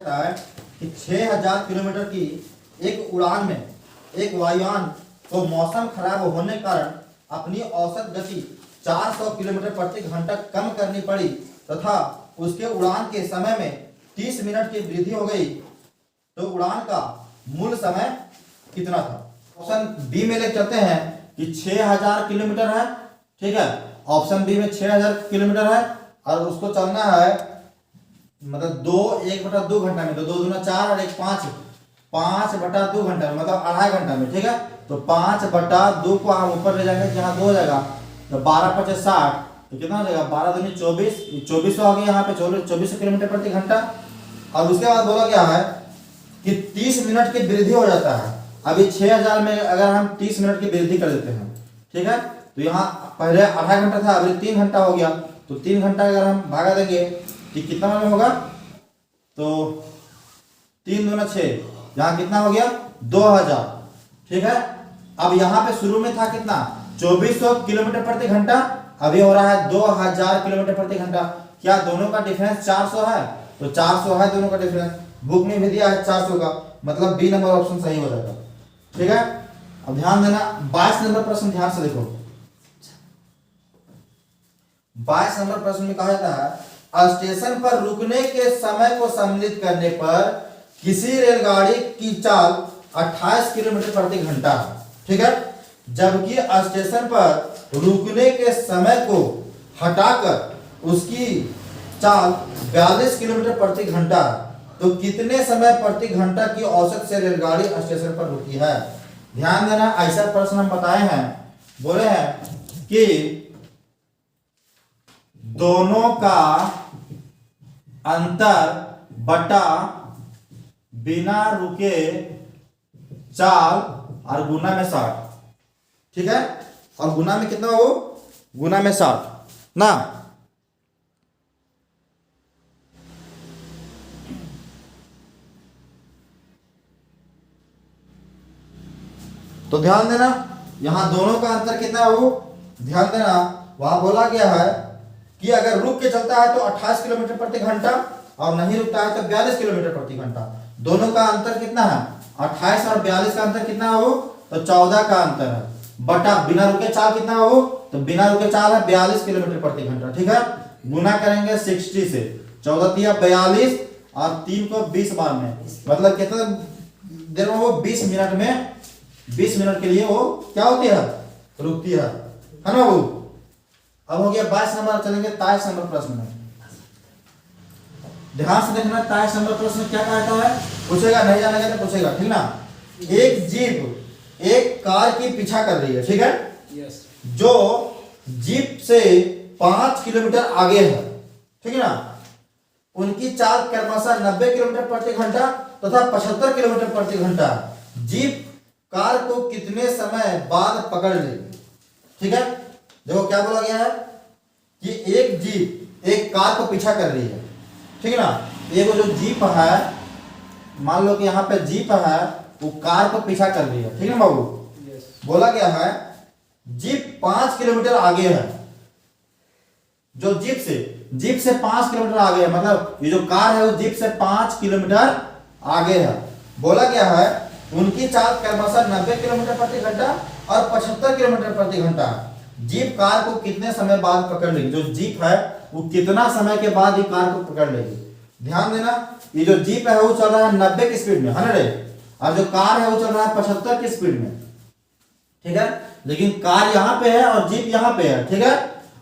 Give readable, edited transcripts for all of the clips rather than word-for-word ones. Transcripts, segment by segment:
है कि 6000 किलोमीटर की एक उड़ान में एक वायुयान को मौसम खराब होने के कारण अपनी औसत गति 400 किलोमीटर प्रति घंटा कम करनी पड़ी तथा उसके उड़ान के समय में 30 मिनट की वृद्धि हो गई, तो उड़ान का मूल समय कितना था? ऑप्शन बी में ले चलते हैं कि 6000 किलोमीटर है, ठीक है। ऑप्शन बी में 6000 किलोमीटर है और उसको चलना है मतलब 1/2 घंटा में, तो 2 दूना 4 और 1 5/2 घंटा में, मतलब 2.5 घंटा में, ठीक है। तो 5/2 को हम ऊपर ले जाएंगे, यहाँ 2 हो जाएगा, तो 12×5 = 60, तो कितना हो जाएगा 12 दूनी 24, 2400 आ गया यहाँ पे 2400 किलोमीटर प्रति घंटा। और उसके बाद बोला गया है कि 30 मिनट की वृद्धि हो जाता है। अभी 6000 में अगर हम 30 मिनट की वृद्धि कर देते हैं, ठीक है, तो यहाँ पहले 2.5 घंटा था, अभी 3 घंटा हो गया, तो 3 घंटा अगर हम भागा देंगे तो कितना में होगा, तो 3 दूना 6, यहाँ कितना हो गया 2000, ठीक है। अब यहाँ पे शुरू में था कितना 2400 किलोमीटर प्रति घंटा, अभी हो रहा है 2000 किलोमीटर प्रति घंटा। क्या दोनों का डिफरेंस 400 है? तो 400 है दोनों का डिफरेंस, बुक में भी दिया है 400 का, मतलब बी नंबर ऑप्शन सही हो जाएगा, ठीक है। अब ध्यान देना 22 नंबर प्रश्न ध्यान से देखो। 22 नंबर प्रश्न में कहा जाता है स्टेशन पर रुकने के समय को सम्मिलित करने पर किसी रेलगाड़ी की चाल 28 किलोमीटर प्रति घंटा, ठीक है, जबकि स्टेशन पर रुकने के समय को हटाकर उसकी चाल 42 किलोमीटर प्रति घंटा, तो कितने समय प्रति घंटा की औसत से रेलगाड़ी स्टेशन पर रुकी है? ध्यान देना, ऐसा प्रश्न हम बताए हैं, बोले हैं कि दोनों का अंतर बटा बिना रुके चाल और गुना में 60, ठीक है, और गुना में कितना हो, गुना में 60 ना। तो ध्यान देना यहां दोनों का अंतर कितना हो, ध्यान देना वहां बोला गया है कि अगर रुक के चलता है तो 28 किलोमीटर प्रति घंटा और नहीं रुकता है तो 42 किलोमीटर प्रति घंटा। दोनों का अंतर कितना है 28 और 42 का अंतर कितना हो, तो 14 का अंतर है, बटा बिना रुके चाल कितना हो, तो बिना रुके चाल है 42 किलोमीटर प्रति घंटा, ठीक है। गुना करेंगे 60 से, 14 तिया 42 और 3 को 20 बार में, मतलब कितना देर में वो 20 मिनट में, 20 मिनट के लिए वो क्या होती है, रुकती है ना वो। अब हो गया 22 नंबर, चलेंगे 23 नंबर प्रश्न में। ध्यान से देखना 23 नंबर प्रश्न क्या कहता है, पूछेगा, नहीं जानेगा तो पूछेगा, ठीक ना। एक जीप एक कार की पीछा कर रही है, ठीक है, यस, जो जीप से 5 किलोमीटर आगे है, ठीक है ना। उनकी चाल क्रमशः 90 किलोमीटर प्रति घंटा तथा 75 किलोमीटर प्रति घंटा। जीप कार को कितने समय बाद पकड़ लेगी, ठीक है। देखो क्या बोला गया है कि एक जीप एक कार को पीछा कर रही है, ठीक है ना। एक जो जीप है, मान लो कि यहाँ पे जीप है, वो कार को पीछा कर रही है, ठीक है बाबू, बोला गया है जीप 5 किलोमीटर आगे है, जो जीप से 5 किलोमीटर आगे है, मतलब ये जो कार है वो जीप से 5 किलोमीटर आगे है। बोला गया है उनकी चाल क्रमशः 90 किलोमीटर प्रति घंटा और 75 किलोमीटर प्रति घंटा। जीप कार को कितने समय बाद पकड़ लेगी, जो जीप है वो कितना समय के बाद ये कार को पकड़ लेगी। ध्यान देना, ये जो जीप है वो चल रहा है 90 की स्पीड में, 100, और जो कार है वो चल रहा है 75 की स्पीड में, ठीक है। लेकिन कार यहाँ पे है और जीप यहाँ पे है, ठीक है।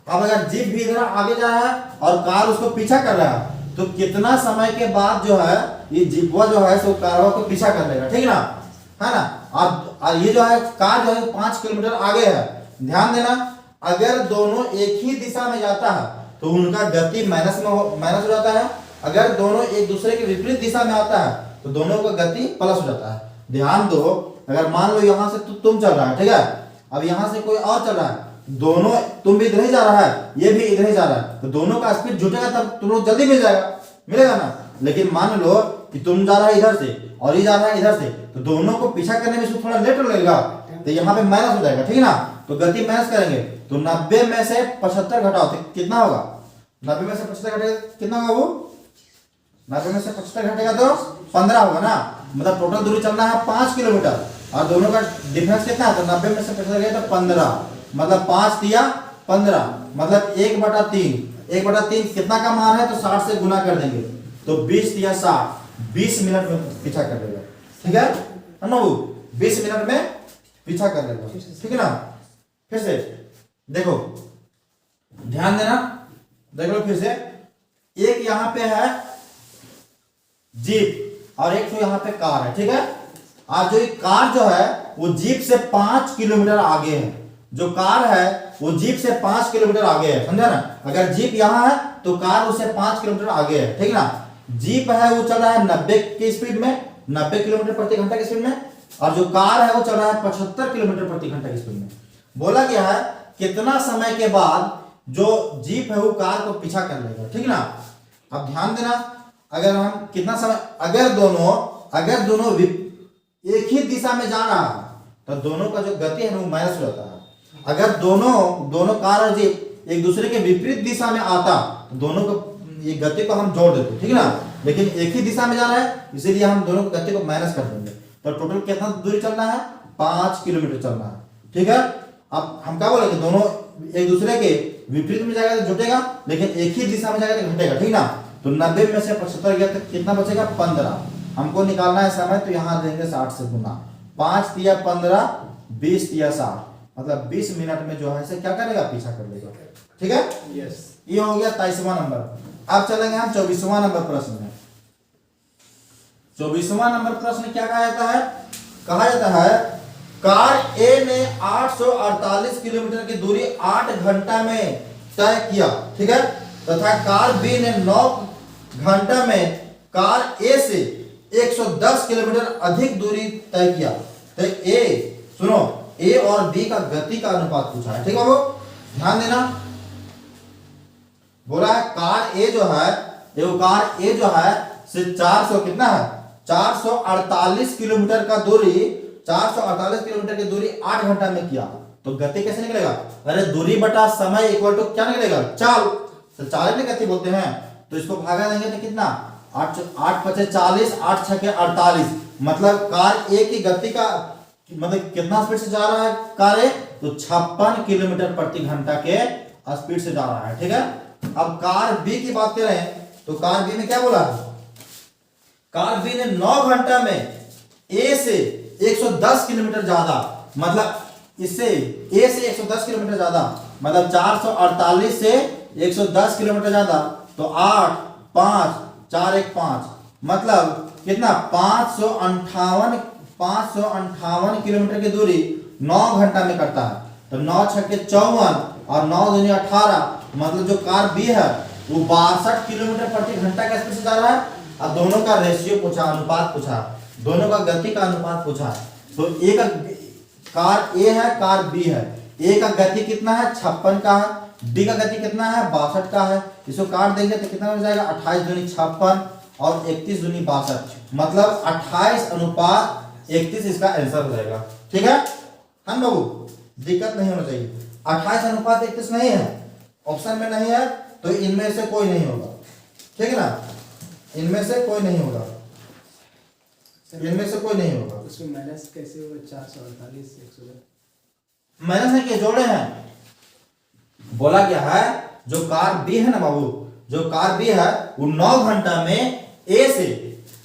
अब अगर जीप भी इधर आगे जा रहा है और कार उसको पीछा कर रहा है, तो कितना समय के बाद जो है ये जीपवा जो है सो कारवा को पीछा कर लेगा, ठीक ना, है ना। अब ये जो है कार जो है 5 किलोमीटर आगे है। ध्यान देना, अगर दोनों एक ही दिशा में जाता है तो उनका गति माइनस हो जाता है, अगर दोनों एक दूसरे के विपरीत दिशा में आता है तो दोनों का गति प्लस हो जाता है। ध्यान दो, अगर मान लो यहाँ से तुम चल रहा है, ठीक है, अब यहाँ से कोई और चल रहा है, दोनों, तुम भी इधर ही जा रहा है, ये भी इधर ही जा रहा है, तो दोनों का स्पीड जुटेगा तब तुम लोग जल्दी मिलेगा ना। लेकिन मान लो कि तुम जा रहा है इधर से और ये जा रहा है इधर से, तो दोनों को पीछा करने में थोड़ा लेट लगेगा, तो यहाँ पे माइनस हो जाएगा, ठीक है ना। तो गति माइनस करेंगे तो 90 में से 75 घटाओ तो कितना होगा, 90 में से 75 घटाओ कितना होगा वो 90 में से 75 घटेगा तो 15 होगा ना, मतलब टोटल दूरी चलना है 5 किलोमीटर और दोनों का डिफरेंस कितना है, तो 90 में से 75 गया तो 15, मतलब 5 दिया 15, मतलब 1/3, 1/3 कितना का मान है, तो 60 से गुना कर देंगे तो 20 दिया 60, 20 मिनट में पीछा कर लेगा। ठीक है ना, वो 20 मिनट में पीछा कर लेगा। ठीक है ना, फिर से देखो, ध्यान देना, देख लो फिर से, एक यहाँ पे है जीप और एक तो यहाँ पे कार है। ठीक है, और जो कार जो है वो जीप से 5 किलोमीटर आगे है, जो कार है वो जीप से 5 किलोमीटर आगे है, समझा ना। अगर जीप यहाँ है तो कार उससे 5 किलोमीटर आगे है। ठीक ना, जीप है वो चल रहा है 90 की स्पीड में, 90 किलोमीटर प्रति घंटा की स्पीड में, और जो कार है वो चल रहा है 75 किलोमीटर प्रति घंटा की स्पीड में। बोला गया है कितना समय के बाद जो जीप है वो कार को पीछा कर लेगा। ठीक ना, अब ध्यान देना, अगर हम कितना समय, अगर दोनों एक ही दिशा में जा रहा है तो दोनों का जो गति है वो माइनस हो जाता है। अगर दोनों कार और जीप एक दूसरे के विपरीत दिशा में आता तो दोनों को ये गति को हम जोड़ देते, ठीक ना, लेकिन एक ही दिशा में जा रहा है इसीलिए हम दोनों की गति को माइनस कर देंगे। तो टोटल कितना दूरी चलना है, 5 किलोमीटर चलना है। ठीक है, अब हम क्या बोले कि दोनों एक दूसरे के विपरीत में जाएगा तो जुटेगा, लेकिन एक ही दिशा में जाएगा तो घटेगा। ठीक ना, तो 90 में से 75 गया तो कितना बचेगा, 15। हमको निकालना है समय, तो यहाँ देंगे 60 से गुना, 5 दिया 15, 20 दिया 60, मतलब 20 मिनट में जो है इसे क्या करेगा, पीछा कर लेगा। ठीक है, यस, ये हो गया 23वां नंबर। अब चलेंगे हम 24वां नंबर प्रश्न में। 24वां नंबर प्रश्न क्या कहा जाता है, कहा जाता है कार ए ने 848 किलोमीटर की दूरी 8 घंटा में तय किया। ठीक है, तथा कार बी ने 9 घंटा में कार ए से 110 किलोमीटर अधिक दूरी तय किया। तो ए, सुनो, ए और बी का गति का अनुपात पूछा है। ठीक है, वो ध्यान देना, बोला है कार ए जो है, कार ए जो है से 400 कितना है, 448 किलोमीटर का दूरी, 448 किलोमीटर की दूरी 8 घंटा में किया। तो गति कैसे निकलेगा, अरे दूरी बटा समय इक्वल टू क्या निकलेगा, चाल। तो चाल में गति बोलते हैं, तो इसको भागा देंगे तो कितना, 8 5 40, 8 6 48, मतलब कार ए की गति का मतलब कितना स्पीड से जा रहा है कार ए, तो 56 किलोमीटर प्रति घंटा के स्पीड से जा रहा है। ठीक है, अब कार बी की बात करें तो कार बी में क्या बोला, कार बी ने 9 घंटा में ए से 110 किलोमीटर ज्यादा, मतलब इससे ए से 110 किलोमीटर ज्यादा, मतलब 448 से 110 किलोमीटर ज्यादा, तो 8 5 4 1 5, मतलब कितना, 558 किलोमीटर की दूरी 9 घंटा में करता है। तो 9 6 54 और 9 दूनी 18, मतलब जो कार बी है वो 62 किलोमीटर प्रति घंटा के स्पीड से जा रहा है। अब दोनों का रेशियो पूछा, अनुपात पूछा, दोनों का गति का अनुपात पूछा। तो ए का कार ए है, कार बी है, ए का गति कितना है, 56 का है, बी का गति कितना है, 62 का है। इसको काट देंगे तो कितना हो जाएगा, 28 दूनी 56 और 31 दूनी 62, मतलब 28 अनुपात 31 इसका आंसर हो जाएगा। ठीक है, हम बाबू दिक्कत नहीं होना चाहिए, 28 अनुपात 31 नहीं है, ऑप्शन में नहीं है, तो इनमें से कोई नहीं होगा। ठीक है ना, इनमें से कोई नहीं होगा, इनमें से कोई नहीं होगा। उसमें माइनस कैसे होगा, 448 से 110 माइनस है कि जोड़े हैं, बोला गया है जो कार बी है ना बाबू, जो कार बी है वो 9 घंटा में ए से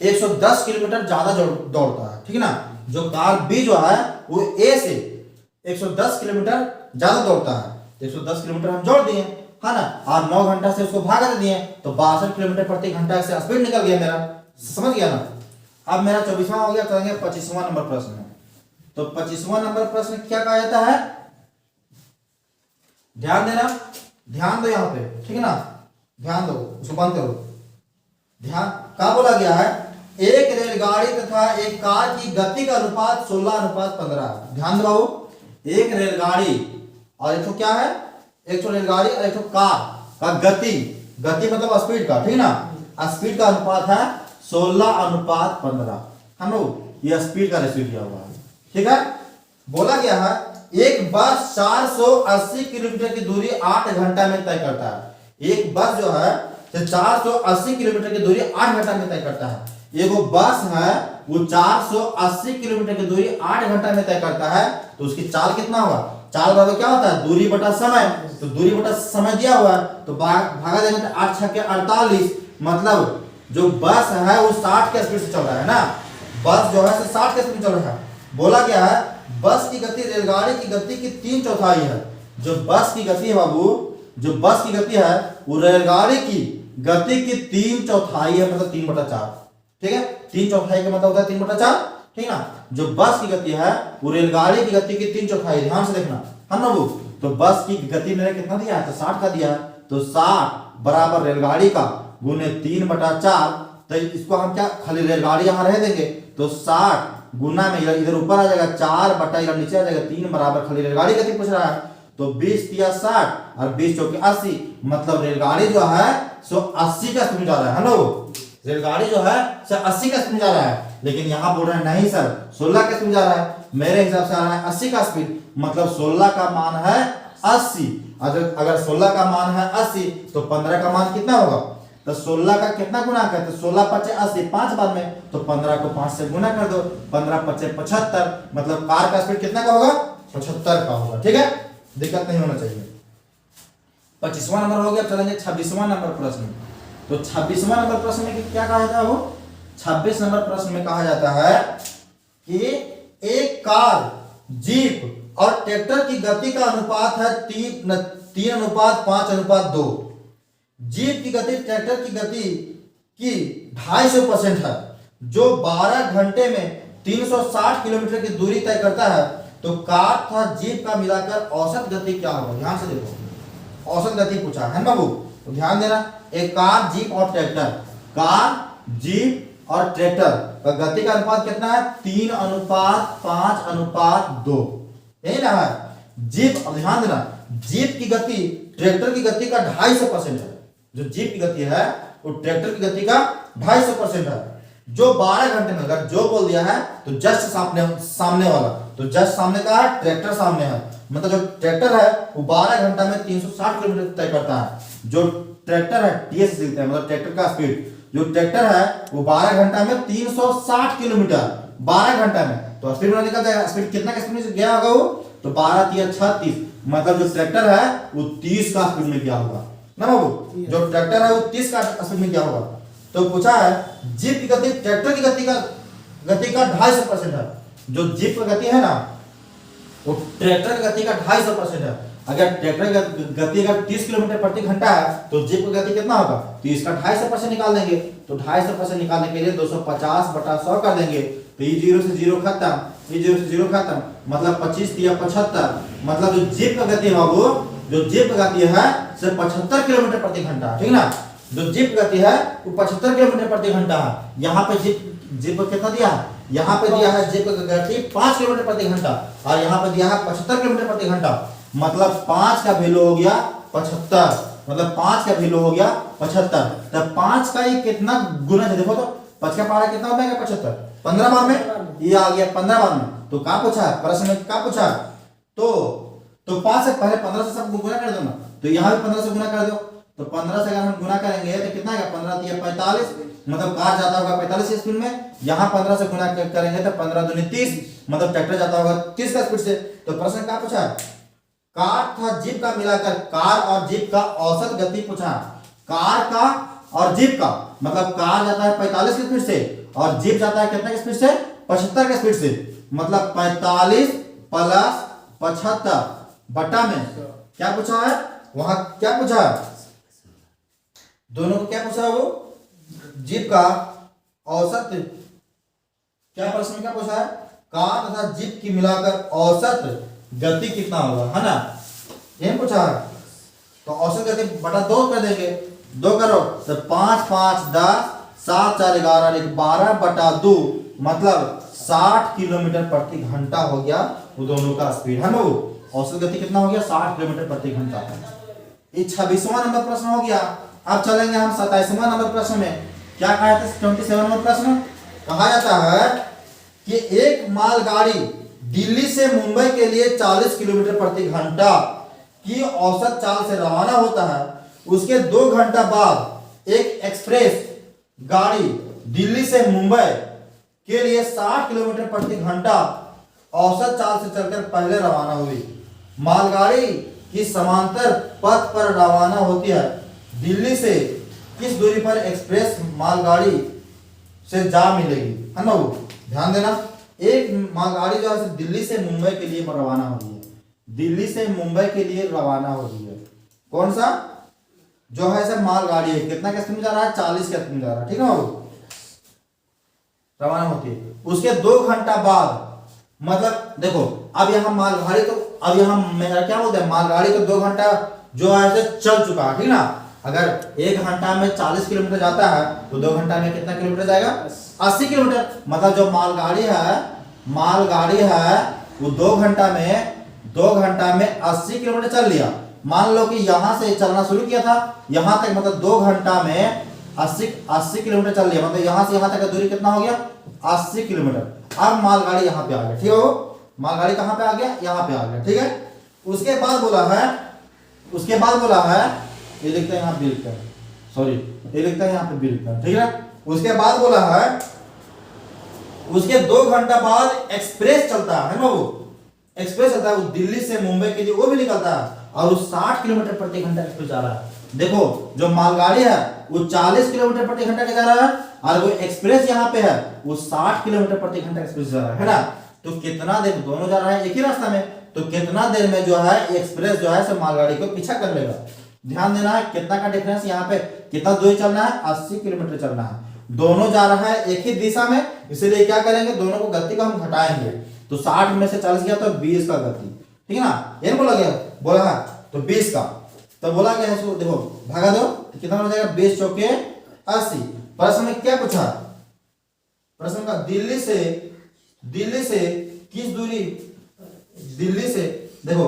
110 किलोमीटर ज्यादा दौड़ता है। ठीक है ना, जो कार बी जो है वो ए से 110 किलोमीटर ज्यादा दौड़ता है, 110 किलोमीटर हम जोड़ दिए है ना, और 9 घंटा से उसको भाग दिए तो 62 किलोमीटर प्रति घंटा से स्पीड निकल गया मेरा, समझ गया ना। अब मेरा 24वां हो गया, चलेंगे 25वां नंबर प्रश्न में। तो 25वां नंबर प्रश्न क्या कहा जाता है, ध्यान देना, ध्यान दो यहाँ पे, ठीक है ना, ध्यान दो, उसको बंद करो, ध्यान। क्या बोला गया है, एक रेलगाड़ी तथा एक कार की गति का अनुपात 16:15 है। ध्यान दो बाबू, एक रेलगाड़ी और एक तो क्या है, एक तो रेलगाड़ी और एक तो कार का गति मतलब स्पीड का, ठीक ना, स्पीड का अनुपात है 16:15। हम लोग ये स्पीड का रेशियो दिया हुआ है। ठीक है, बोला गया है एक बस 480 किलोमीटर की दूरी 8 घंटा में तय करता है। एक बस जो है से 480 किलोमीटर की दूरी 8 घंटा में तय करता है। एगो बस है वो 480 किलोमीटर की दूरी 8 घंटा में तय करता है, तो उसकी चाल कितना होगा? चाल बराबर क्या होता है? दूरी बटा समय। तो दूरी बटा समय दिया हुआ है तो भागा देंगे तो 8 छक्के 48, मतलब जो बस है वो 60 के स्पीड से चल रहा है ना, बस जो है 60 के स्पीड में चल रहा है। बोला गया है बस की गति रेलगाड़ी की गति की 3/4 है। जो बस की गति है बाबू, जो बस की गति है वो रेलगाड़ी की गति की 3/4 है, मतलब 3/4। ठीक है, 3/4 का मतलब होता है 3/4। ठीक ना, जो बस की गति है वो रेलगाड़ी की गति की 3/4। ध्यान से देखना है ना वो। तो बस की गति मैंने कितना दिया है? तो 60 का दिया है, तो 60 बराबर रेलगाड़ी का गुने 3/4। तो इसको हम क्या खाली रेलगाड़ी यहाँ रह देंगे, तो 60 गुना में इधर ऊपर आ जाएगा 4 बटा इधर नीचे आ जाएगा 3 बराबर खाली रेलगाड़ी गति पूछ रहा है। तो 20 तिया 60 और 20 चौके 80, मतलब रेलगाड़ी जो है सो 80 का स्पीड जा रहा है ना वो। रेलगाड़ी जो है सो 80 का स्पीड जा रहा है, लेकिन यहाँ बोल रहे हैं नहीं सर 16 का स्पीड जा रहा है। मेरे हिसाब से आ रहा है 80 का स्पीड, मतलब 16 का मान है 80। अगर 16 का मान है 80 तो 15 का मान कितना होगा? तो 16 का कितना गुना कर? तो 16 पचे 80, 5 बार में, तो 15 को 5 से गुना कर दो, 15 पचे 75, मतलब कार का स्पीड कितना का होगा? 75 का होगा। ठीक है, दिक्कत नहीं होना चाहिए। 25वां नंबर हो गया, चलेंगे 26वां नंबर प्रश्न। तो 26वां नंबर प्रश्न में क्या कहा जाता है वो? 26 नंबर प्रश्न में कहा जाता है कि एक कार, जीप और ट्रैक्टर की गति का अनुपात है 3:5:2। जीप की गति ट्रैक्टर की गति की 250% है, जो 12 घंटे में 360 किलोमीटर की दूरी तय करता है। तो कार तथा जीप का मिलाकर औसत गति क्या होगा? ध्यान से देखो, औसत गति पूछा है बाबू, तो ध्यान देना। एक कार, जीप और ट्रैक्टर, कार, जीप और ट्रैक्टर का गति का अनुपात कितना है? 3:5:2, यही ना है। जीप, अब ध्यान देना, जीप की गति ट्रैक्टर की गति का 250% है। जो जीप की गति है वो ट्रैक्टर की गति का 250% है। जो 12 घंटे में, अगर जो बोल दिया है तो जस्ट सामने वाला, तो जस्ट सामने का है, ट्रैक्टर सामने है, मतलब जो ट्रैक्टर है वो 12 घंटा में 360 किलोमीटर तय करता है। जो ट्रैक्टर है टीएस लिखते हैं, मतलब ट्रैक्टर का स्पीड, जो ट्रैक्टर है वो 12 घंटा में 360 किलोमीटर, 12 घंटा में, तो स्पीड में निकल जाएगा। स्पीड कितना का स्पीड में गया होगा वो? तो 12 तिया 36, मतलब जो ट्रैक्टर है वो 30 का स्पीड में गया होगा ना बाबू। जो ट्रैक्टर है वो 30 का स्पीड में गया होगा। तो पूछा है जीप की गति ट्रैक्टर की गति का 250% है। जो जीप की गति है ना वो ट्रैक्टर की गति का 250% है। अगर ट्रैक्टर की गति अगर 30 किलोमीटर प्रति घंटा है तो जीप की गति कितना होगा? 30 का 250% निकाल देंगे। तो 250% निकालने के लिए 250/100 कर देंगे, तो ये 0 से 0 खत्म, ये 0 से 0 खत्म, मतलब 25 तिया 75, मतलब जो जीप का गति है बाबू, जो जीप की गति है सिर्फ 75 किलोमीटर प्रति घंटा। ठीक ना, जो जीप गति है वो 75 किलोमीटर प्रति घंटा है। यहाँ पे जीप कितना दिया है? यहाँ पे दिया है जीप की गति 5 किलोमीटर प्रति घंटा, और यहाँ पे दिया है 75 किलोमीटर प्रति घंटा, मतलब 5 का वैल्यू हो गया 75, मतलब 5 का वैल्यू हो गया 75। तब 5 का ये कितना गुना है? देखो तो 5 का पारा कितना हो जाएगा? 75, 15 बार में ये आ गया, 15 बार में। तो क्या पूछा है प्रश्न में? क्या पूछा? तो 5 से पहले 15 से सब गुना कर दो ना, तो यहाँ भी 15 से गुना कर दो। तो 15 से अगर हम गुना करेंगे तो कितना आएगा? 15 तिया 45, मतलब कार जाता होगा 45 की स्पीड में। यहाँ 15 से गुना करेंगे तो 15 दूनी 30, मतलब ट्रैक्टर जाता होगा 30 का स्पीड से। तो प्रश्न क्या पूछा? कार तथा जीप का मिलाकर कार और जीप का औसत गति पूछा। कार का और जीप का, मतलब कार जाता है 45 की स्पीड से और जीप जाता है कितना की स्पीड से? 75 की स्पीड से, मतलब 45 प्लस 75 बटा में क्या पूछा है? वहां क्या पूछा? दोनों को क्या पूछा? वो जीप का औसत, क्या प्रश्न में क्या पूछा है? कार तथा जीप की मिलाकर औसत गति कितना होगा, है ना, ये पूछा है। तो औसत गति बटा 2 कर देंगे, 2 करो तो 5 5 10, 7 4 11, 12 बटा 2, मतलब 60 किलोमीटर प्रति घंटा हो गया वो दोनों का स्पीड, है ना। वो औसत गति कितना हो गया? 60 किलोमीटर प्रति घंटा। ये 26वां नंबर प्रश्न हो गया। अब चलेंगे हम 27वां नंबर प्रश्न में। क्या कहा था? 27वां नंबर प्रश्न कहा जाता है कि एक मालगाड़ी दिल्ली से मुंबई के लिए 40 किलोमीटर प्रति घंटा की औसत चाल से रवाना होता है। उसके 2 घंटा बाद एक एक्सप्रेस गाड़ी दिल्ली से मुंबई के लिए 60 किलोमीटर प्रति घंटा औसत चाल से चलकर पहले रवाना हुई। मालगाड़ी की समांतर पथ पर रवाना होती है। दिल्ली से किस दूरी पर एक्सप्रेस मालगाड़ी से जा मिलेगी, है ना? वो ध्यान देना, एक मालगाड़ी जो है दिल्ली से मुंबई के लिए रवाना हो रही है, दिल्ली से मुंबई के लिए रवाना हो रही है। कौन सा जो है सर मालगाड़ी है, कितना के स्पीड में जा रहा है? 40 के स्पीड में जा रहा है, ठीक है ना? वो रवाना होती है। उसके 2 घंटा बाद, मतलब देखो अब यहाँ मालगाड़ी तो, अब यहाँ मेरा क्या बोलते हैं, मालगाड़ी तो 2 घंटा जो है ऐसे चल चुका है, ठीक ना? अगर 1 घंटा में 40 किलोमीटर जाता है तो 2 घंटा में कितना किलोमीटर जाएगा? 80 किलोमीटर। मतलब जो मालगाड़ी है वो 2 घंटा में 80 किलोमीटर चल लिया। मान लो कि यहाँ से चलना शुरू किया था यहाँ तक, मतलब 2 घंटा में 80 किलोमीटर चल लिया, मतलब यहाँ से यहाँ तक का दूरी कितना हो गया? 80 किलोमीटर। अब मालगाड़ी यहाँ पे आ गया, ठीक है? वो मालगाड़ी कहाँ पे आ गया? यहाँ पे आ गया, ठीक है? उसके बाद बोला है ये लिखते हैं यहाँ पे लिखते हैं, सॉरी ये लिखते हैं यहाँ पे भी लिखते हैं, ठीक है? उसके बाद बोला है उसके 2 घंटा बाद एक्सप्रेस चलता है ना? वो एक्सप्रेस चलता है, वो दिल्ली से मुंबई के लिए वो भी निकलता है और वो 60 किलोमीटर प्रति घंटा एक्सप्रेस जा रहा है। देखो जो मालगाड़ी है वो 40 किलोमीटर प्रति घंटा के जा रहा है और वो एक्सप्रेस यहाँ पे है वो 60 किलोमीटर प्रति घंटा एक्सप्रेस जा रहा है ना? तो कितना देर दोनों जा रहा है एक ही रास्ता में, तो कितना देर में जो है एक्सप्रेस जो है मालगाड़ी को पीछा कर लेगा? ध्यान देना है कितना का डिफरेंस, यहाँ पे कितना दूरी चलना है? 80 किलोमीटर चलना है। दोनों जा रहा है एक ही दिशा में, इसलिए क्या करेंगे, दोनों को गति को हम घटाएंगे। तो 60 में से 40 गया तो 20 का गति, ठीक है ना? ये बोला है तो 20 का, तो बोला गया है इसको देखो भागा दो तो कितना हो जाएगा? 20 चौके 80। प्रश्न में क्या पूछा? प्रश्न का दिल्ली से किस दूरी, दिल्ली से देखो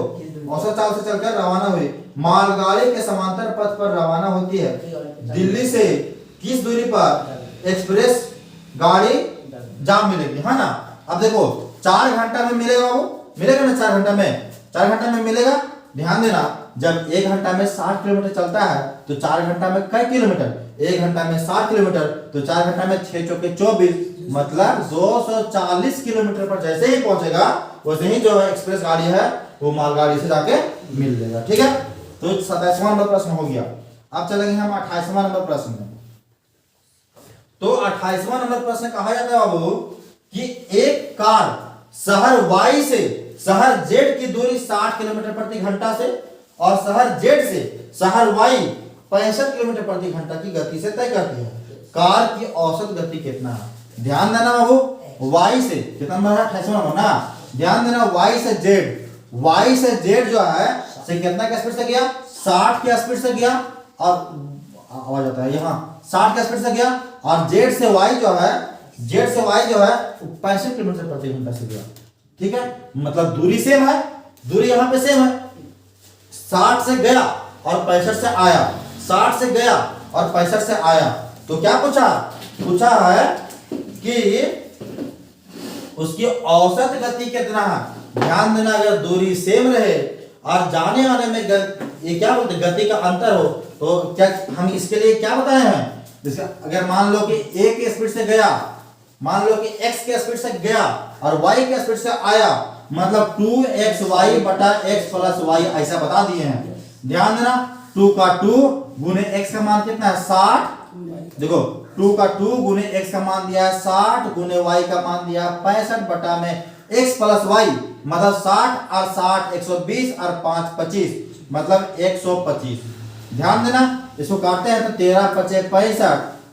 औसत चाल से चलकर रवाना हुई मालगाड़ी के समांतर पथ पर रवाना होती है। दिल्ली से किस दूरी पर एक्सप्रेस गाड़ी जा मिलेगी, है ना? अब देखो 4 घंटा में मिलेगा, वो मिलेगा ना? 4 घंटा में मिलेगा। ध्यान देना, जब 1 घंटा में 60 किलोमीटर चलता है तो 4 घंटा में कई किलोमीटर? 1 घंटा में 60 किलोमीटर, तो 4 घंटा में 6 चौके 24, मतलब 240 किलोमीटर पर जैसे ही पहुंचेगा वैसे ही जो एक्सप्रेस गाड़ी है वो मालगाड़ी से जाके मिल जाएगा, ठीक है? तो 27वां नंबर प्रश्न हो गया। अब चलेंगे हम 28वां नंबर प्रश्न में। तो 28वां नंबर प्रश्न कहा जाता है बाबू कि एक कार शहर वाई से शहर जेड की दूरी 60 किलोमीटर प्रति घंटा से और शहर जेड से शहर वाई 65 किलोमीटर प्रति घंटा की गति से तय करती है। कार की औसत गति कितना है? ध्यान देना बाबू, वाई से कितना नंबर है? 28वां नंबर ना? ध्यान देना, वाई से जेड जो है से कितना के स्पीड से गया? 60 के स्पीड से गया, और आवाज आता है यहाँ 60 के स्पीड से गया, और जेड से वाई जो है 65 किलोमीटर प्रति घंटा से गया, ठीक है? मतलब दूरी सेम है, दूरी यहाँ पे सेम है। 60 से गया और 65 से आया, 60 से गया और 65 से आया, तो क्या पूछा है कि उसकी औसत गति कितना है? ध्यान देना, अगर दूरी सेम रहे और जाने आने में ये क्या बोलते गति का अंतर हो तो क्या हम इसके लिए क्या बताए हैं? जैसे अगर मान लो कि a के स्पीड से गया, मान लो कि x के स्पीड से गया और y के स्पीड से आया, मतलब 2xy बटा x प्लस y ऐसा बता दिए हैं। ध्यान देना, 2 का 2 गुने x का मान कितना है? 60। देखो 2 का 2 गुने x का मान दिया है 60 गुने y का मान दिया 65 बटा में x प्लस y, मतलब 60 और 60 120 और 5 25, मतलब 125। ध्यान देना, इसको काटते हैं तो 13 पचे 65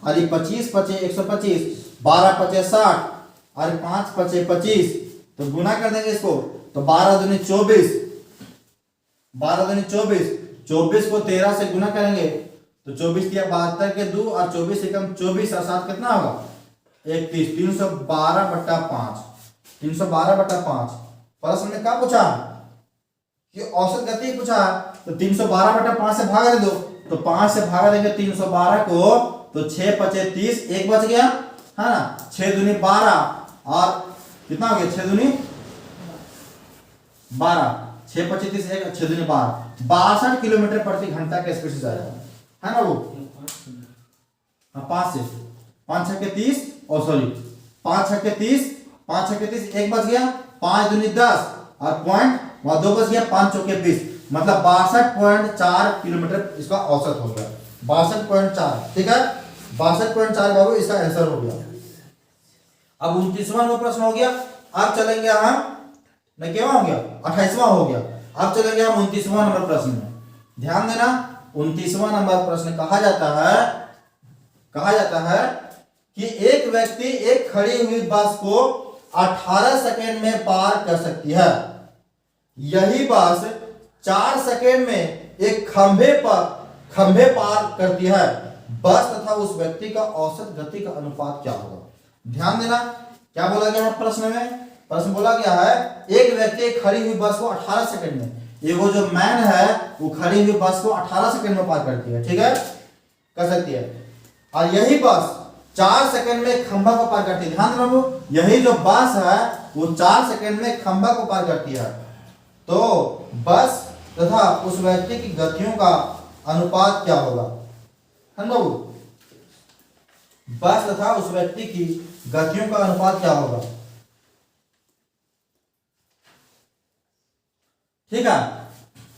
और 25 पचे 125, 12 पचे 60 और 5 पचे 25, तो गुना कर देंगे इसको तो 12 दूनी 24, 12 दूनी 24, 24 को 13 से गुना करेंगे तो 24 दिया 72 के 2 और 24 एकम 24 और 7 कितना होगा? 31, 312 बटा 5, 312 बटा 5। प्रश्न में क्या पूछा कि औसत गति पूछा, तो 312 बटा 5 से भागा दे दो, तो 5 से भागा देंगे 312 को तो 6 पचे 30, एक बच गया, है ना? 6 दूनी 12 और कितना हो गया? 6 दूनी 12, 6 पचे 30, 6 दूनी 12, 62 किलोमीटर प्रति घंटा के स्पीड से जा रहा है ना? वो हाँ 5 से 5 छक्के 30 और सॉरी 5 छक्के 30 5 छक्के 30 एक बच गया 5 दूनी 10 और पॉइंट वहां 2 बच गया 5 चौके 20 मतलब 62.4 किलोमीटर इसका औसत हो गया 62.4 ठीक है 62.4 बाबू इसका आंसर हो गया। अब 29वां नंबर प्रश्न हो गया। अब चलेंगे हम नहीं क्या हो गया 28वां हो गया। अब चलेंगे हम 29वां नंबर प्रश्न में। ध्यान देना 29वां नंबर प्रश्न कहा जाता है कि एक व्यक्ति एक खड़ी हुई बस को 18 सेकेंड में पार कर सकती है। यही बस 4 सेकेंड में एक खंभे पार करती है। बस तथा उस व्यक्ति का औसत गति का अनुपात क्या होगा? ध्यान देना क्या बोला गया है प्रश्न में। प्रश्न बोला गया है एक व्यक्ति एक खड़ी हुई बस को 18 सेकेंड में, ये वो जो मैन है वो खड़ी हुई बस को 18 सेकेंड में पार करती है, ठीक है कर सकती है। और यही बस 4 सेकेंड में खंभा को पार करती है। ध्यान देना बाबू यही जो बस है वो 4 सेकेंड में खंभा को पार करती है। तो बस तथा उस व्यक्ति की गतियों का अनुपात क्या होगा? है ना बाबू बस तथा उस व्यक्ति की गतियों का अनुपात क्या होगा? ठीक है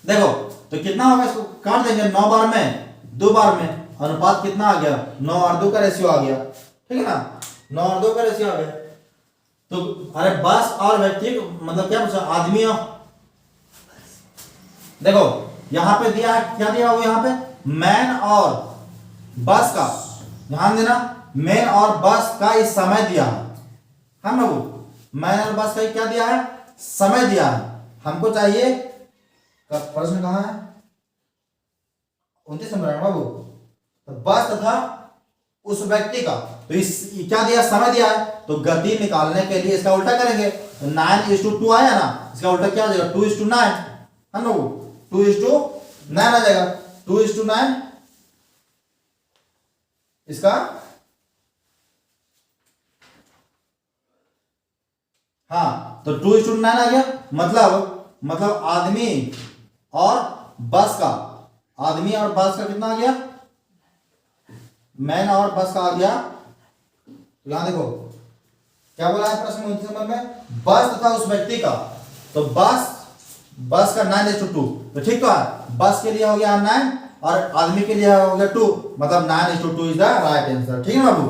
देखो तो कितना होगा इसको काट देंगे 9 बार में 2 बार में अनुपात कितना आ गया 9 और 2 का रेशियो आ गया, ठीक है ना 9 और 2 का रेशियो आ गया। तो अरे बस और व्यक्ति मतलब क्या पूछा आदमी और देखो यहां पे दिया है क्या दिया हुआ यहां पे मैन और बस का। ध्यान देना मैन और बस का इस समय दिया है ना वो मैन और बस का क्या दिया है समय दिया है। हमको चाहिए प्रश्न कहां है 29 नंबर बाबू तो बस तथा उस व्यक्ति का तो इस क्या दिया समय दिया है तो गति निकालने के लिए इसका उल्टा करेंगे तो 9:2 आया ना इसका उल्टा क्या हो जाएगा 2:9 है ना वो 2:9 आ जाएगा 2:9 इसका हाँ तो 2:9 आ गया मतलब आदमी और बस का कितना आ गया मैन और बस का आ गया। यहां देखो क्या बोला है प्रश्न 29 नंबर में बस तथा उस व्यक्ति का तो बस का 9:2 तो ठीक तो है बस के लिए हो गया 9 और आदमी के लिए हो गया 2 मतलब 9:2 इज द राइट आंसर, ठीक है बाबू।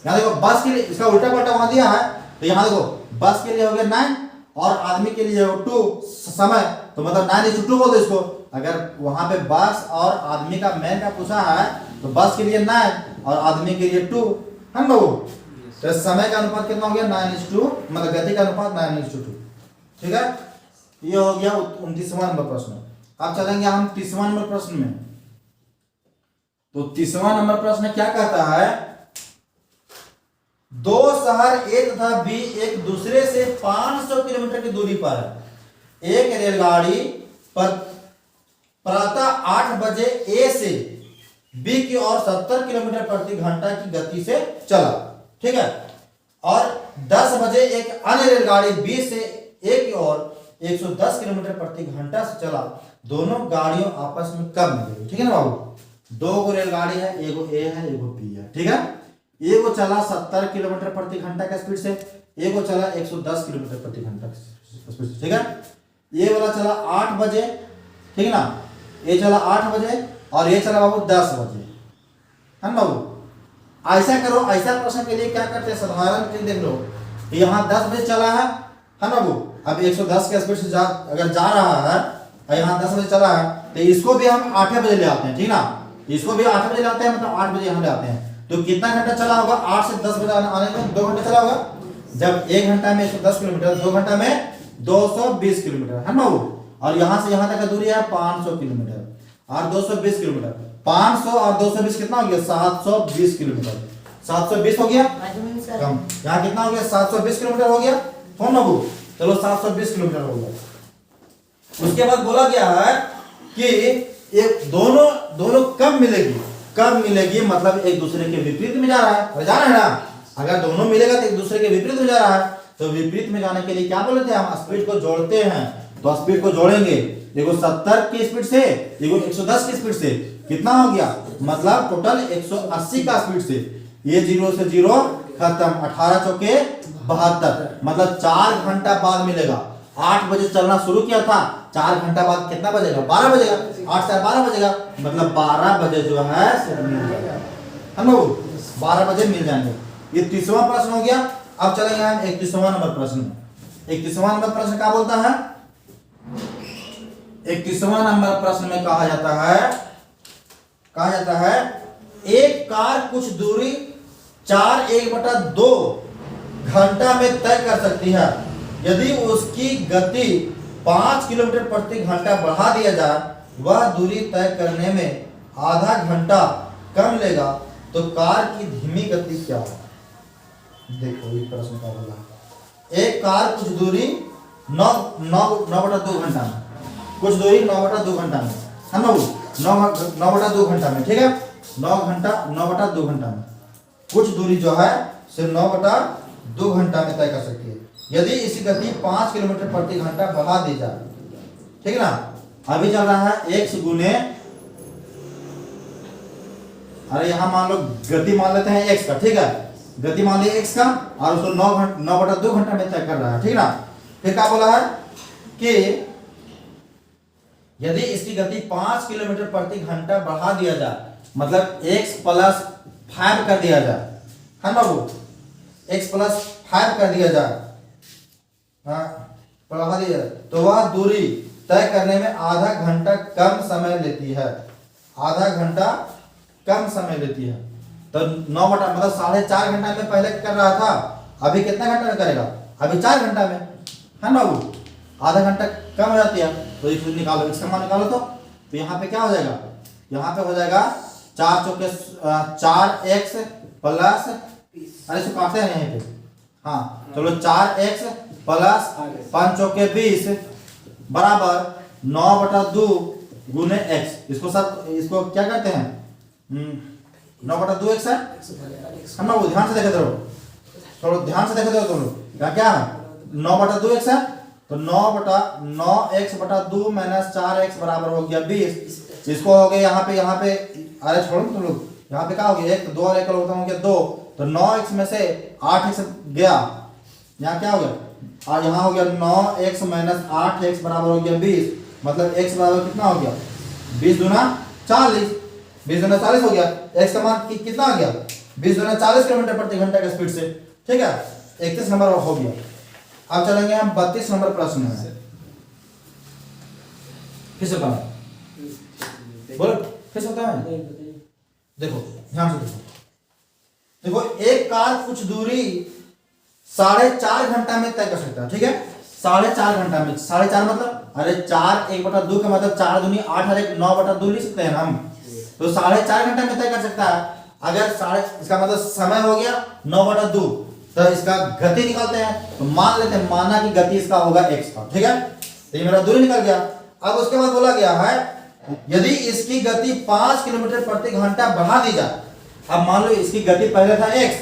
यहां देखो बस के लिए इसका उल्टा पलटा वहां दिया है तो यहां देखो बस के लिए हो गया 9 और आदमी के लिए हो 2 समय तो मतलब 9:2 बोल दो इसको। अगर वहां पे बस और आदमी का मैन का पूछा है तो बस के लिए 9 और आदमी के लिए 2 है ना वो तो समय का अनुपात कितना हो गया 9:2 मतलब गति का अनुपात 9:2, ठीक है। ये हो गया 29वां नंबर प्रश्न। अब चलेंगे हम 30वां नंबर प्रश्न में। तो 30वां नंबर प्रश्न क्या कहता है दो शहर ए तथा बी एक दूसरे से 500 किलोमीटर की दूरी पर है। एक रेलगाड़ी पर प्रातः 8 बजे ए से बी की ओर 70 किलोमीटर प्रति घंटा की गति से चला, ठीक है। और 10 बजे एक अन्य रेलगाड़ी बी से ए की ओर 110 किलोमीटर प्रति घंटा से चला। दोनों गाड़ियों आपस में कब मिलेगी, ठीक है ना बाबू। 2 रेलगाड़ी है एगो ए है एगो बी है, ठीक है। एगो चला 70 किलोमीटर प्रति घंटा के स्पीड से एगो चला 110 किलोमीटर प्रति घंटा के स्पीड से, ठीक है। ये वाला चला 8 बजे, ठीक है ना, ये चला 8 बजे और ये चला बाबू 10 बजे, है ना बाबू। ऐसा करो ऐसा प्रश्न के लिए क्या करते हैं साधारण चीज देख लो यहाँ 10 बजे चला है ना बाबू। अब 110 के स्पीड से अगर जा रहा है और यहाँ 10 बजे चला है तो इसको भी हम 8 बजे ले आते हैं, ठीक ना। इसको भी 8 बजे ले आते हैं मतलब 8 बजे यहाँ ले आते हैं तो कितना घंटा चला होगा 8 से 10 बजे आने में 2 घंटा चला होगा। जब 1 घंटा में 110 किलोमीटर 2 घंटा में 220 किलोमीटर है ना वो। और यहाँ से यहाँ तक का दूरी है 500 किलोमीटर और 220 किलोमीटर 500 और 220 कितना हो गया 720 किलोमीटर 720 हो गया कम यहाँ कितना हो गया 720 किलोमीटर हो गया हो ना वो। चलो 720 किलोमीटर हो गया। उसके बाद बोला गया है कि एक दोनों कब मिलेगी मतलब एक दूसरे के विपरीत में जा रहा है, जा रहा है ना। अगर दोनों मिलेगा तो एक दूसरे के विपरीत में जा रहा है तो विपरीत में जाने के लिए क्या बोले थे हम स्पीड को जोड़ते हैं तो स्पीड को जोड़ेंगे। देखो 70 की स्पीड से देखो 110 की स्पीड से कितना हो गया, मतलब टोटल 180 का स्पीड से, ये 0 से 0 खत्म, 18 चौके 72, मतलब 4 घंटा बाद मिलेगा। 8 बजे चलना शुरू किया था, 4 घंटा बाद कितना बजेगा, 12 बजेगा, 8 से 12 बजेगा, मतलब 12 बजे जो है मिल जाएगा, हम लोग 12 बजे मिल जाएंगे। ये 30वां प्रश्न हो गया। अब चलेंगे हम 31वां नंबर प्रश्न में। 31वां नंबर प्रश्न क्या बोलता है, 31वां नंबर प्रश्न में कहा जाता है एक कार कुछ दूरी 4/1/2 घंटा में तय कर सकती है। यदि उसकी गति 5 किलोमीटर प्रति घंटा बढ़ा दिया जाए, वह दूरी तय करने में आधा घंटा कम लेगा, तो कार की धीमी गति क्या है। देखो ये प्रश्न का बोला, एक कार कुछ दूरी 9/2 घंटा में, कुछ दूरी 9/2 घंटा में, हम लोग 9/2 घंटा में, ठीक है, 9/2 घंटा में कुछ दूरी जो है सिर्फ 9/2 घंटा में तय कर सकती है। यदि इसकी गति 5 किलोमीटर प्रति घंटा बढ़ा दी जाए, ठीक है ना। अभी चल रहा है x गुने, अरे यहां मान लो गति मान लेते हैं x का, ठीक है, गति मान लिया x का, और उसको 9/2 घंटा में तय कर रहा है, ठीक ना। फिर क्या बोला है कि यदि इसकी गति 5 किलोमीटर प्रति घंटा बढ़ा दिया जाए, मतलब x + 5 कर दिया जाए, है बाबू, x + 5 कर दिया जाए, हाँ बढ़ा दिया जाए, तो वह दूरी तय करने में आधा घंटा कम समय लेती है, आधा घंटा कम समय लेती है। तो 9 बटा मतलब 4.5 घंटा में पहले कर रहा था, अभी कितना घंटा में करेगा, अभी 4 घंटा में, है ना बाबू, आधा घंटा कम हो जाती है। तो इसको निकालो, इसका मान निकालो, तो यहाँ पे क्या हो जाएगा, यहाँ पे हो जाएगा 4 चौके 4x प्लस, अरे इसको काटते हैं यहीं पे, हाँ चलो 4x प्लस 5 चौके 20 बराबर 9/2 गुने x। इसको सब, इसको क्या कहते हैं, 9/2 x है, हम लोग ध्यान से देखे रहो, थोड़ा ध्यान से देखे रहो तुम लोग, क्या है 9/2 x है, तो 9x/2 - 4x बराबर हो गया 20। इसको हो गया यहाँ पे, अरे छोड़ो तुम लोग, यहाँ पे क्या हो गया, 1 तो 2 और 1 होता हो गया 2, तो 9x में से 8x गया, यहाँ क्या हो गया, और यहाँ हो गया 9x - 8x बराबर हो गया 20, मतलब x बराबर कितना हो गया, 20 दूना 40, 20 दूना 40 हो गया। x का मान कितना आ गया, 20 दूना 40 किलोमीटर प्रति घंटा के स्पीड से, ठीक है, 31 नंबर हो गया। अब चलेंगे हम 32 नंबर प्रश्न में, फिर से बोलो, फिर से होता है, देखो ध्यान से देखो, एक कार कुछ दूरी 4.5 घंटा में तय कर सकता है, ठीक है, 4.5 घंटा में, 4.5 मतलब, अरे 4/1/2 का मतलब 4 दूनी 8 और 1 9/2 लिख सकते हैं हम, तो 4.5 घंटा में तय कर सकता है। अगर इसका मतलब समय हो गया 9/2, तो इसका गति निकालते हैं, तो मान लेते हैं, माना कि गति इसका होगा x का, ठीक है, तो ये मेरा दूरी निकल गया। अब उसके बाद बोला गया है यदि इसकी गति 5 किलोमीटर प्रति घंटा बढ़ा दी जाए, अब मान लो इसकी गति पहले था x,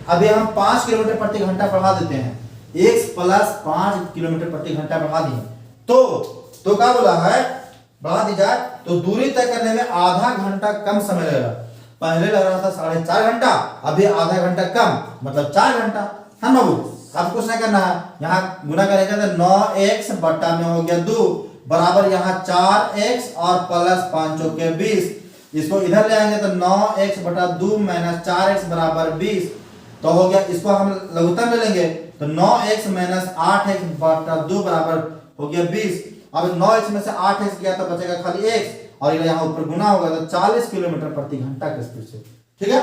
अभी हम 5 किलोमीटर प्रति घंटा बढ़ा देते हैं, x + 5 किलोमीटर प्रति घंटा बढ़ा दिए, तो क्या बोला है, बढ़ा दी जाए तो दूरी तय करने में आधा घंटा कम समय लगेगा। पहले लग रहा था 4.5 घंटा, अभी आधा घंटा कम, मतलब 4 घंटा, है ना बाबू। अब कुछ नहीं करना है, यहाँ गुना करेंगे तो 9x बटा में हो गया 2 बराबर यहाँ 4x और प्लस 5 चौके 20, इसको इधर ले आएंगे तो 9x/2 - 4x बराबर 20, तो हो गया, इसको हम लघुत्तम ले लेंगे तो 9x - 8x/2 बराबर हो गया 20। अब 9x में से 8x गया तो बचेगा खाली x, और यहाँ ऊपर गुना होगा तो 40 किलोमीटर प्रति घंटा के स्पीड से, ठीक है,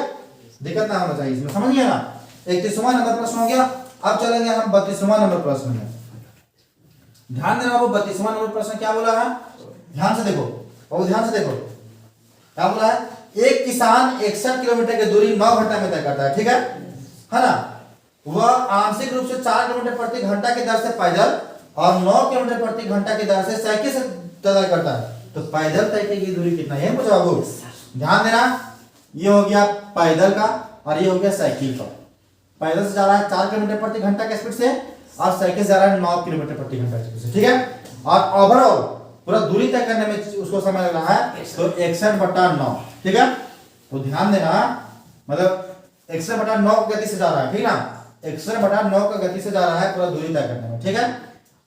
दिक्कत ना होना चाहिए इसमें, समझ गए ना। 31वां नंबर प्रश्न हो गया। अब चलेंगे हम 32वां नंबर प्रश्न में, ध्यान देना बाबू, 32वां नंबर प्रश्न क्या बोला है, ध्यान से देखो बाबू, ध्यान से देखो क्या बोला है, एक किसान 61 किलोमीटर की दूरी 9 घंटा में तय करता है, ठीक है ना, वह आंशिक रूप से 4 किलोमीटर प्रति घंटा की दर से पैदल और 9 किलोमीटर प्रति घंटा की दर से साइकिल से तय करता है, तो पैदल तय की दूरी कितना है पूछा बाबू, ध्यान देना, ये हो गया पैदल का और ये हो गया साइकिल का। पैदल से जा रहा है 4 किलोमीटर प्रति घंटा के स्पीड से, और साइकिल से जा रहा है 9 किलोमीटर प्रति घंटा के स्पीड से, ठीक है। और पूरा दूरी तय करने में उसको समय लग रहा है, तो 61/9, ठीक है। तो ध्यान देना, मतलब 61/9 की गति से जा रहा है, ठीक ना, 61/9 की गति से जा रहा है पूरा दूरी तय करने में, ठीक है।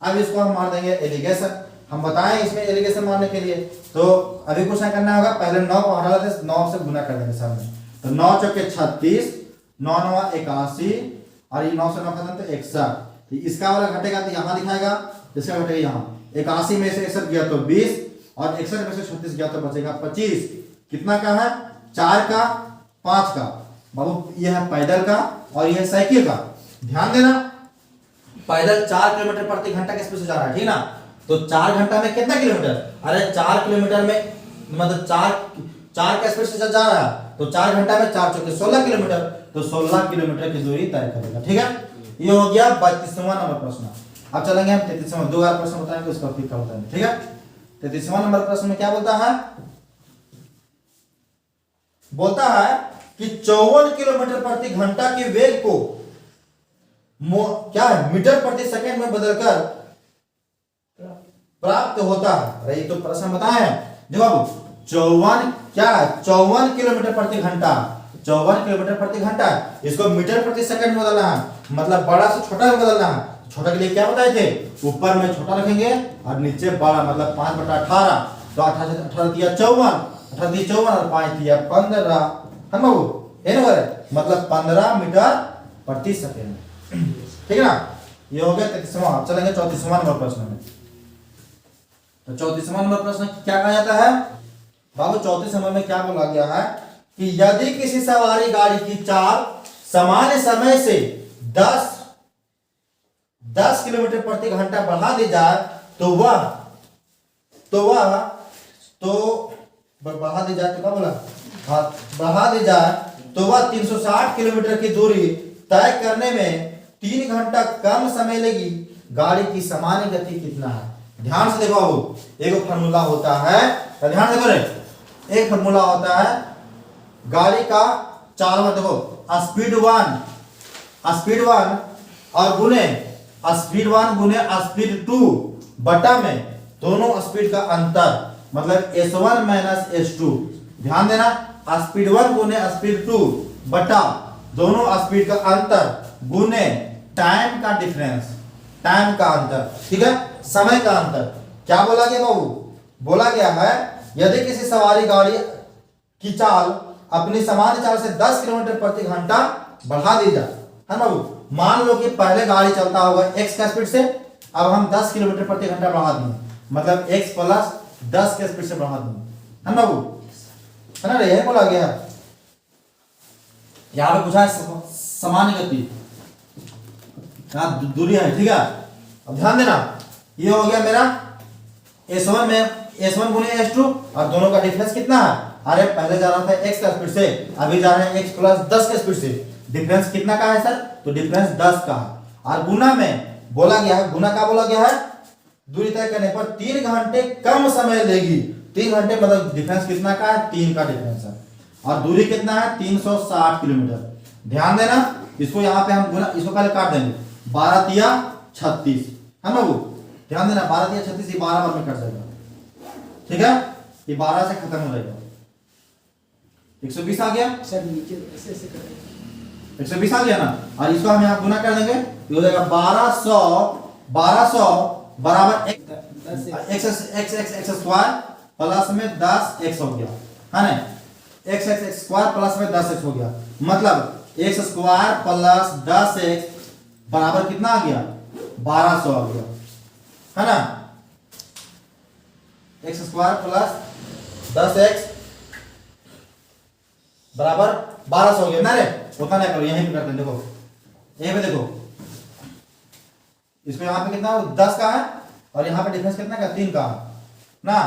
अब इसको हम मार देंगे एलिगेशन, हम बताएं इसमें एलिगेशन मारने के लिए, तो अभी कुछ नहीं करना होगा, पहले 9 को हटा लेते, 9 से गुना कर देंगे सामने, तो 9 चौके 36, 9 9 81, और ये 9 से 9 खत्म तो 61, तो इसका वाला घटेगा तो यहाँ दिखाएगा, इसका घटेगा यहाँ, 81 में से 61 गया तो 20, और 61 में से 36 गया तो बचेगा 25, कितना का है, 4 का 5 का, बाबू ये है पैदल का और ये है साइकिल का। ध्यान देना, पैदल 4 किलोमीटर प्रति घंटा के स्पीड से जा रहा है, ठीक ना, तो 4 घंटा में कितना किलोमीटर, अरे 4 किलोमीटर में मतलब 4 का स्पीड से जा रहा है, तो 4 घंटा में 4 चौके 16 किलोमीटर, तो 16 किलोमीटर की दूरी तय करेगा, ठीक है। ये हो गया 32वां नंबर प्रश्न। अब चलेंगे हम 33वां, 2 बार प्रश्न बताएंगे उसका फिर क्या बताएंगे, ठीक है। 33वां नंबर प्रश्न में क्या बोलता है, बोलता है कि 54 किलोमीटर प्रति घंटा के वेग को क्या है मीटर प्रति सेकंड में बदलकर प्राप्त होता है। अरे ये तो प्रश्न बताए हैं, देखो बाबू 54 क्या है, 54 किलोमीटर प्रति घंटा, 54 किलोमीटर प्रति घंटा, इसको मीटर प्रति सेकंड में बदलना है, मतलब बड़ा से छोटा में बदलना है। छोटा के लिए क्या बताए थे, ऊपर में छोटा रखेंगे और नीचे बड़ा, मतलब 5/18, तो 18 दिया 54, 18 दिया 54 और 5 दिया 15, है ना बाबू, है ना, मतलब 15 मीटर प्रति सेकंड, ठीक है ना। ये हो गया 33वां। अब चलेंगे 34वां नंबर प्रश्न में। तो 34वां नंबर प्रश्न क्या कहा जाता है बाबू, 34 नंबर में क्या बोला गया है कि यदि किसी सवारी गाड़ी की चाल सामान्य समय से 10 किलोमीटर प्रति घंटा बढ़ा दी जाए तो बढ़ा दी जाए तो क्या बोला, हाँ बढ़ा दी जाए तो वह 360 किलोमीटर की दूरी तय करने में 3 घंटा कम समय लेगी। गाड़ी की सामान्य गति कितना है। ध्यान से देखो बाबू, एक फार्मूला होता है, तो ध्यान से करें, एक फार्मूला होता है गाड़ी का चाल में, देखो स्पीड 1 और गुने स्पीड 1 गुने स्पीड 2 बटा में दोनों स्पीड का अंतर, मतलब S1 माइनस S2। ध्यान देना, स्पीड 1 गुने स्पीड 2 बटा दोनों स्पीड का अंतर गुने टाइम का डिफरेंस, टाइम का अंतर, ठीक है, समय का अंतर। क्या बोला गया बाबू, बोला गया है यदि किसी सवारी गाड़ी की चाल अपनी सामान्य चाल से 10 किलोमीटर प्रति घंटा बढ़ा दी जाए, है बाबू। मान लो कि पहले गाड़ी चलता होगा x का स्पीड से, अब हम 10 किलोमीटर प्रति घंटा बढ़ा दिए, मतलब x प्लस 10 के स्पीड से बढ़ा दिए, है ना बाबू, है ना, यही बोला गया है। यहाँ पे पूछा है सामान्य गति, दूरी है, ठीक है। अब ध्यान देना, ये हो गया मेरा S1 में S1 गुने S2 और दोनों का डिफरेंस कितना है, अरे पहले जा रहा था x का स्पीड से, अभी जा रहे हैं x प्लस 10 के स्पीड से, डिफरेंस कितना का है सर, तो डिफरेंस 10 का है। और गुना में बोला गया है, गुना का बोला गया है दूरी तय करने पर 3 घंटे कम समय लेगी। 3 घंटे मतलब डिफरेंस कितना का है, 3 का डिफरेंस है, और दूरी कितना है 360 किलोमीटर। ध्यान देना, इसको यहाँ पे हम गुना, इसको पहले काट देंगे, 12 तिया 36, है ना वो, ध्यान देना 12 तिया 36, ये 12 बार में कट जाएगा, ठीक है, ये 12 से खत्म हो जाएगा, 120 आ गया सर, नीचे ऐसे ऐसे करेंगे, 120 आ गया ना, और इसको हम यहाँ गुना कर देंगे, ये हो जाएगा 1200 बराबर x स्क्वायर प्लस में 10x हो गया, है ना, x स्क्वायर प्लस में 10x हो गया, मतलब x स्क्वायर प्लस 10x बराबर कितना आ गया, 1200 आ गया, है ना, x स्क्वायर प्लस 10x बराबर 1200 हो गया ना रे, उतना नहीं करो, यहीं पे करते हैं, देखो यहीं पे देखो, इसको यहाँ पे कितना 10 का है और यहाँ पे डिफरेंस कितना का 3 का ना,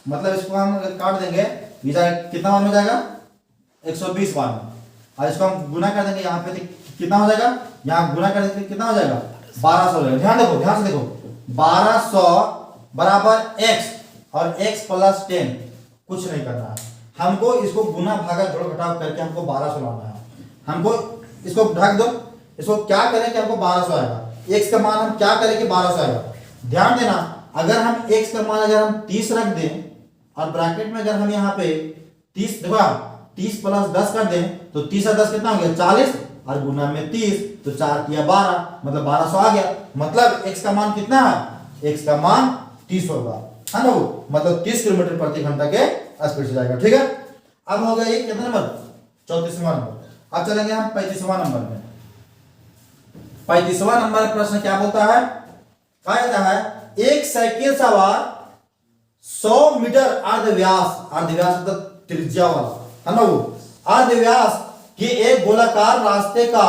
मतलब इसको हम काट देंगे, कितना मान हो जाएगा 120 मान, और इसको हम गुना कर देंगे, यहाँ पे कितना हो जाएगा, यहाँ गुना कर देंगे कितना हो जाएगा 1200 हो जाएगा। ध्यान देखो, ध्यान से देखो, 1200 बराबर x और x प्लस 10, कुछ नहीं करना है हमको, इसको गुना भागा जोड़ घटाव करके हमको 1200 लाना है। हमको इसको ढक दो, इसको क्या करें कि हमको 1200 आएगा, x का मान हम क्या करें कि 1200 आएगा। ध्यान देना, अगर हम x का मान अगर हम 30 रख दें और ब्रैकेट में अगर हम यहाँ पे 30 देखो 30 प्लस 10 कर दें तो 30 और 10 कितना हो गया 40 और गुना में 30 तो 4 किया 12 मतलब 1200 आ गया। मतलब x का मान कितना है, x का मान 30 होगा, है ना वो, मतलब 30 किलोमीटर प्रति घंटा के स्पीड से जाएगा। ठीक है, अब हो गया ये कितना नंबर 34वां नंबर। अब चलेंगे हम 35वां नंबर में। 35वां नंबर प्रश्न क्या बोलता है, कहा जाता है एक साइकिल सवार 100 मीटर अर्धव्यास मतलब त्रिज्या वाला, है ना वो, अर्धव्यास के एक गोलाकार रास्ते का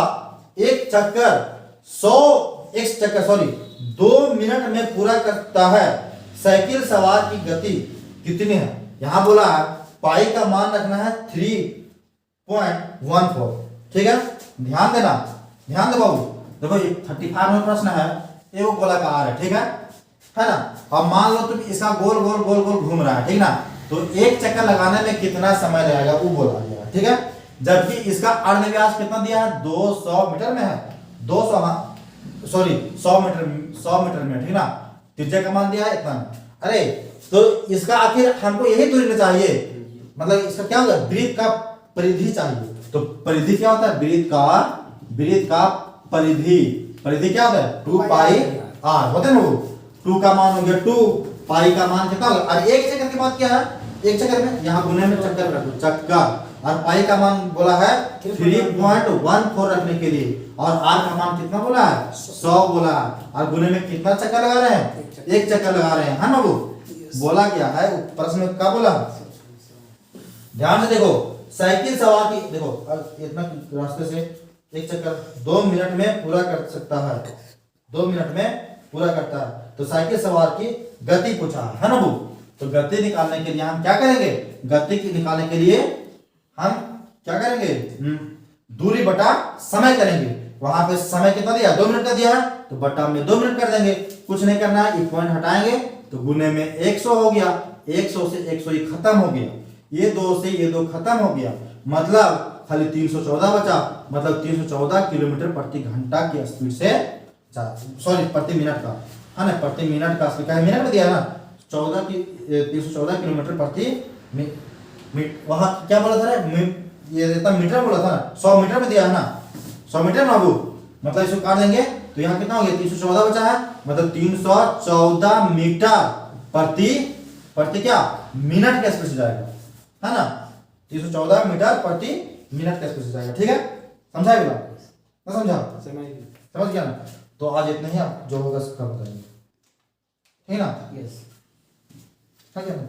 एक चक्कर 2 मिनट में पूरा करता है। साइकिल सवार की गति कितनी है। यहां बोला है पाई का मान रखना है 3.14। ठीक है, ध्यान देना, ध्यान दो बाबू। देखो ये 35 में प्रश्न है, ये वो गोलाकार है, ठीक है ना। अब मान लो तुम इसका गोल गोल गोल गोल घूम रहा है, ठीक ना, तो एक चक्कर लगाने में कितना समय लगेगा वो बोला गया है। ठीक है, जबकि इसका अर्धव्यास कितना दिया है 200 मीटर में है, 100 मीटर में, ठीक ना, त्रिज्या का मान दिया है इतना। अरे तो इसका आखिर हमको यही दूरी में चाहिए, मतलब इसका क्या होगा वृत्त का परिधि चाहिए। तो परिधि क्या होता है, वृत्त का परिधि क्या होता है 2 पाई r होता है ना, वो 2 का मान हो गया 2, पाई का मान कितना होगा। और एक चक्कर की बात क्या है, एक चक्कर में यहाँ गुने में चक्कर रखो, चक्कर, और पाई का मान बोला है 3.14 रखने के लिए, और r का मान कितना बोला है 100 बोला है, और गुने में कितना चक्कर लगा रहे हैं, एक चक्कर लगा रहे हैं, है ना वो बोला गया है। प्रश्न में क्या बोला, ध्यान से देखो, साइकिल सवार की देखो इतना रास्ते से एक चक्कर 2 मिनट में पूरा कर सकता है, 2 मिनट में पूरा करता है। तो साइकिल सवार की गति पूछा है ना वो, तो गति निकालने के लिए हम क्या करेंगे, गति की निकालने के लिए हम क्या करेंगे, दूरी बटा समय करेंगे। वहां पे समय कितना दिया 2 मिनट का दिया है, तो बटा में 2 मिनट कर देंगे, कुछ नहीं करना है, एक पॉइंट हटाएंगे तो गुने में 100 हो गया, 100 से 100 ही खत्म हो गया, ये 2 से ये 2 खत्म हो गया, मतलब खाली 314 बचा, मतलब 314 किलोमीटर प्रति घंटा की स्पीड से प्रति मिनट का, है ना, प्रति मिनट का स्पीड का मिनट में दिया है ना, 314 किलोमीटर प्रति वहां क्या बोला था ना, ये देता मीटर बोला था ना, 100 मीटर में दिया है ना, 100 मीटर ना वो, मतलब इसको काट देंगे तो यहाँ कितना हो गया 314 बचा है, मतलब 314 मीटर प्रति क्या मिनट के स्पीड से जाएगा, है ना, 314 मीटर प्रति मिनट के स्पीड से जाएगा। ठीक है, समझा गया ना, समझ गया ना। तो आज इतना ही, आप जो होगा सब बताएंगे, ठीक है ना, यस ठीक है ना।